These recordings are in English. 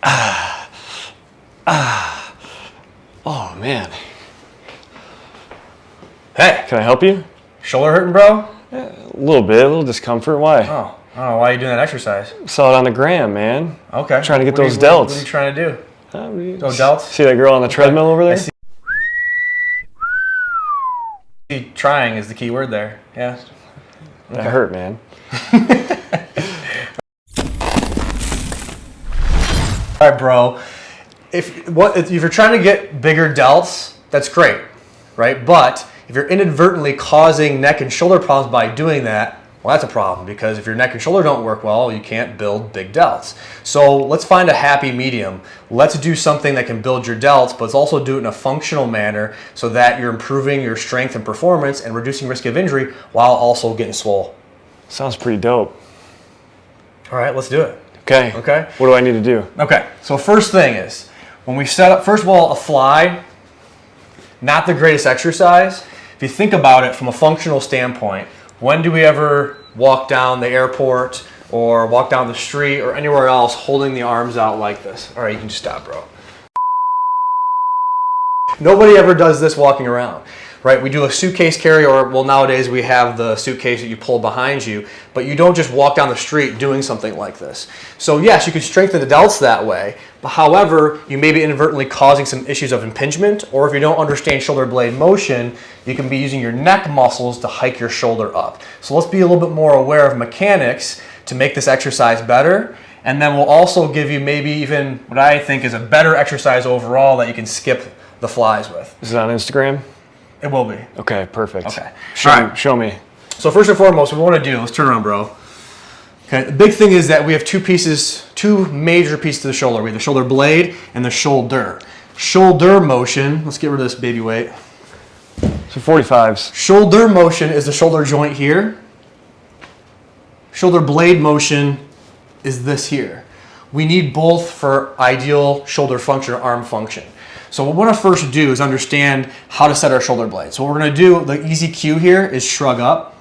Oh, man. Hey, Can I help you? shoulder hurting, bro? Yeah, a little bit, a little discomfort. Why? Oh, I don't know. Why are you doing that exercise? Saw it on the gram, man. Okay. Trying to get What are those you- delts. What are you trying to do? Those See delts? that girl on the treadmill over there? I see trying is the key word there. Yeah. That hurt, man. All right, bro. If you're trying to get bigger delts, that's great, right? But if you're inadvertently causing neck and shoulder problems by doing that, well, that's a problem, because if your neck and shoulder don't work well, you can't build big delts. So let's find a happy medium. Let's do something that can build your delts, but let's also do it in a functional manner so that you're improving your strength and performance and reducing risk of injury while also getting swole. Sounds pretty dope. All right, let's do it. Okay. Okay. What do I need to do? Okay, so first thing is, when we set up, first of all, a fly, not the greatest exercise. If you think about it from a functional standpoint, when do we ever walk down the airport or walk down the street or anywhere else holding the arms out like this? All right, you can just stop, bro. Nobody ever does this walking around, right? We do a suitcase carry, or well, nowadays we have the suitcase that you pull behind you, but you don't just walk down the street doing something like this. So yes, you can strengthen the delts that way, but however, you may be inadvertently causing some issues of impingement, or if you don't understand shoulder blade motion, you can be using your neck muscles to hike your shoulder up. So let's be a little bit more aware of mechanics to make this exercise better. And then we'll also give you maybe even what I think is a better exercise overall that you can skip the flies with. Is it on Instagram? It will be. Okay, perfect. Okay. Show me. So first and foremost, what we want to do, let's turn around, bro. Okay, the big thing is that we have two major pieces to the shoulder. We have the shoulder blade and the shoulder. Shoulder motion, let's get rid of this baby weight. So 45s. Shoulder motion is the shoulder joint here. Shoulder blade motion is this here. We need both for ideal shoulder function or arm function. So what we want to first do is understand how to set our shoulder blade. So what we're going to do, the easy cue here is shrug up,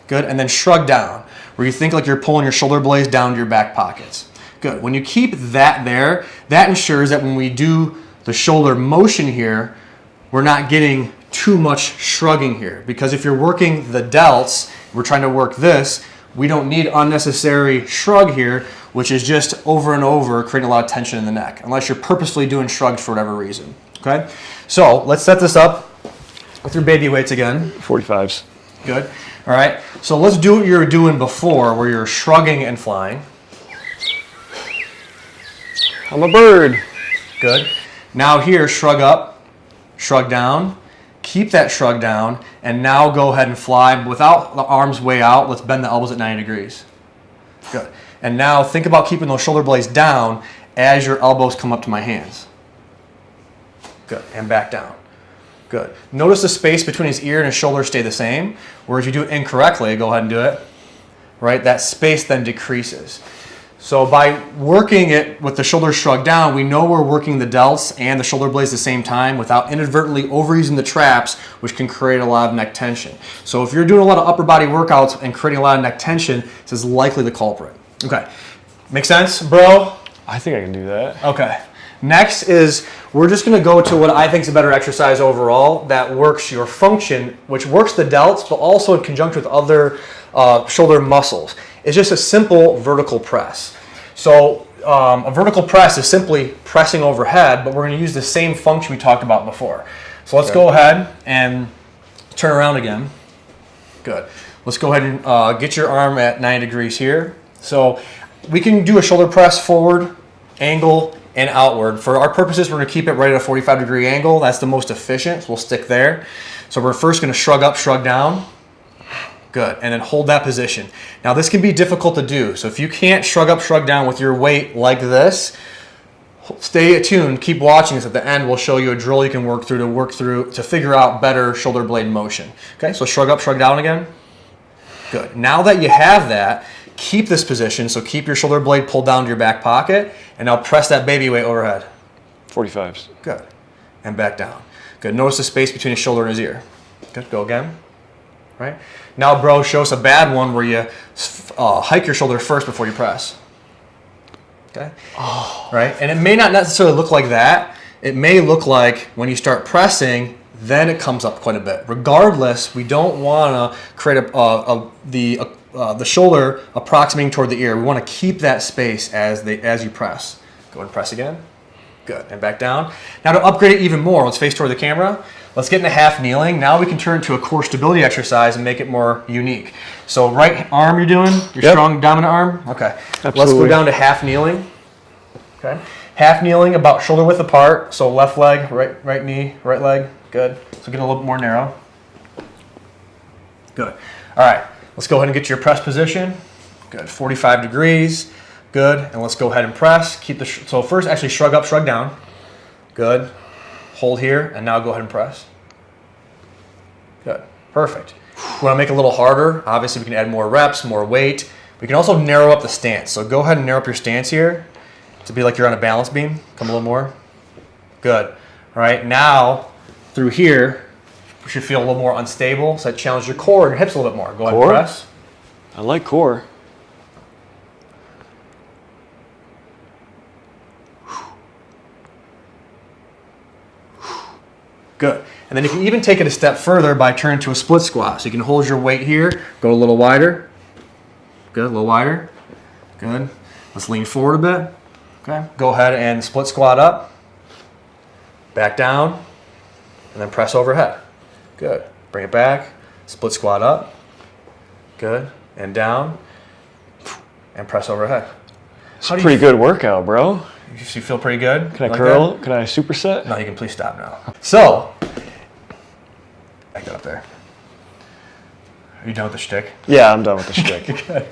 good, and then shrug down, where you think like you're pulling your shoulder blades down to your back pockets. Good. When you keep that there, that ensures that when we do the shoulder motion here, we're not getting too much shrugging here. Because if you're working the delts, we're trying to work this, we don't need unnecessary shrug here, which is just over and over creating a lot of tension in the neck, unless you're purposefully doing shrugs for whatever reason. Okay? So let's set this up with your baby weights again. 45s. Good. All right. So let's do what you were doing before, where you're shrugging and flying. I'm a bird. Good. Now here, shrug up, shrug down. Keep that shrug down, and now go ahead and fly without the arms way out. Let's bend the elbows at 90 degrees. Good. And now think about keeping those shoulder blades down as your elbows come up to my hands. Good. And back down. Good. Notice the space between his ear and his shoulder stay the same, whereas you do it incorrectly, go ahead and do it, right? That space then decreases. So by working it with the shoulders shrugged down, we know we're working the delts and the shoulder blades at the same time without inadvertently overusing the traps, which can create a lot of neck tension. So if you're doing a lot of upper body workouts and creating a lot of neck tension, this is likely the culprit. Okay. Make sense, bro? I think I can do that. Okay. Next is, we're just going to go to what I think is a better exercise overall that works your function, which works the delts, but also in conjunction with other shoulder muscles. It's just a simple vertical press. So a vertical press is simply pressing overhead, but we're going to use the same function we talked about before. So let's go ahead and turn around again. Good. Let's go ahead and get your arm at 90 degrees here. So we can do a shoulder press forward, angle, and outward. For our purposes, we're going to keep it right at a 45-degree angle. That's the most efficient, so we'll stick there. So we're first going to shrug up, shrug down. Good, and then hold that position. Now this can be difficult to do, so if you can't shrug up, shrug down with your weight like this, stay attuned, keep watching this. At the end, we'll show you a drill you can work through to figure out better shoulder blade motion. Okay, so shrug up, shrug down again. Good. Now that you have that, keep this position, so keep your shoulder blade pulled down to your back pocket, and now press that baby weight overhead. 45s. Good. And back down. Good. Notice the space between his shoulder and his ear. Good. Go again. Right. Now, bro, show us a bad one where you hike your shoulder first before you press. Okay. Oh. Right? And it may not necessarily look like that. It may look like when you start pressing, then it comes up quite a bit. Regardless, we don't want to create the shoulder approximating toward the ear. We want to keep that space as you press. Go ahead and press again. Good. And back down. Now to upgrade it even more, let's face toward the camera. Let's get into half kneeling. Now we can turn to a core stability exercise and make it more unique. So right arm you're doing, your strong dominant arm? Okay. Absolutely. Let's go down to half kneeling. Okay. Half kneeling about shoulder width apart. So left leg, right knee, right leg. Good. So get a little bit more narrow. Good. All right. Let's go ahead and get your press position. Good. 45 degrees. Good. And let's go ahead and press. Keep the so first actually shrug up, shrug down. Good. Hold here, and now go ahead and press. Good. Perfect. We want to make it a little harder. Obviously, we can add more reps, more weight. We can also narrow up the stance. So go ahead and narrow up your stance here to be like you're on a balance beam. Come a little more. Good. All right. Now, through here, we should feel a little more unstable. So that challenges your core and your hips a little bit more. Go ahead and press. I like core. Good. And then you can even take it a step further by turning to a split squat. So you can hold your weight here, go a little wider. Good, a little wider. Good. Let's lean forward a bit. Okay. Go ahead and split squat up. Back down. And then press overhead. Good. Bring it back. Split squat up. Good. And down. And press overhead. It's a pretty good workout, bro. You feel pretty good? Can I curl? Can I superset? No, you can please stop now. So, back that up there. Are you done with the shtick? Yeah, I'm done with the shtick. Good.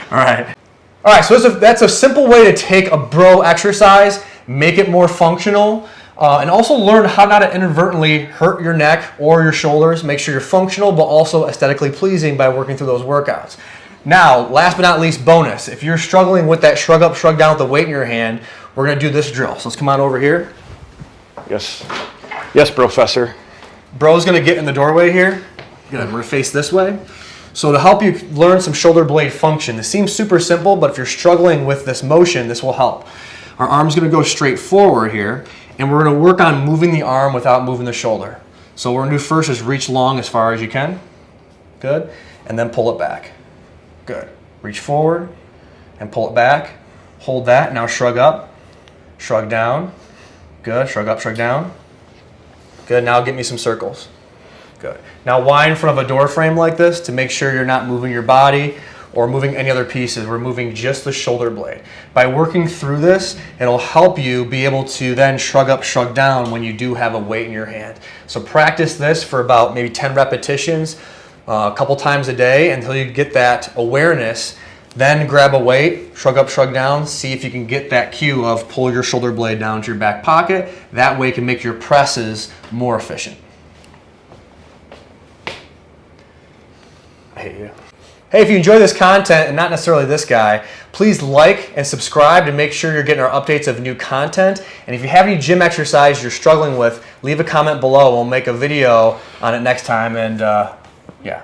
All right. All right, so that's a simple way to take a bro exercise, make it more functional, and also learn how not to inadvertently hurt your neck or your shoulders. Make sure you're functional, but also aesthetically pleasing by working through those workouts. Now, last but not least, bonus. If you're struggling with that shrug up, shrug down with the weight in your hand, we're going to do this drill. So let's come on over here. Yes. Yes, Professor. Bro's going to get in the doorway here. Good. We're going to face this way. So to help you learn some shoulder blade function, this seems super simple, but if you're struggling with this motion, this will help. Our arm's going to go straight forward here, and we're going to work on moving the arm without moving the shoulder. So what we're going to do first is reach long as far as you can. Good. And then pull it back. Good. Reach forward and pull it back. Hold that. Now shrug up. Shrug down. Good. Shrug up, shrug down. Good. Now get me some circles. Good. Now wind in front of a door frame like this to make sure you're not moving your body or moving any other pieces. We're moving just the shoulder blade. By working through this, it'll help you be able to then shrug up, shrug down when you do have a weight in your hand. So practice this for about maybe 10 repetitions. A couple times a day until you get that awareness. Then grab a weight, shrug up, shrug down, see if you can get that cue of pull your shoulder blade down to your back pocket. That way it can make your presses more efficient. I hate you. Hey, if you enjoy this content, and not necessarily this guy, please like and subscribe to make sure you're getting our updates of new content. And if you have any gym exercise you're struggling with, leave a comment below. We'll make a video on it next time. And yeah.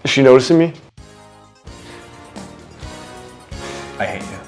Is she noticing me? I hate you.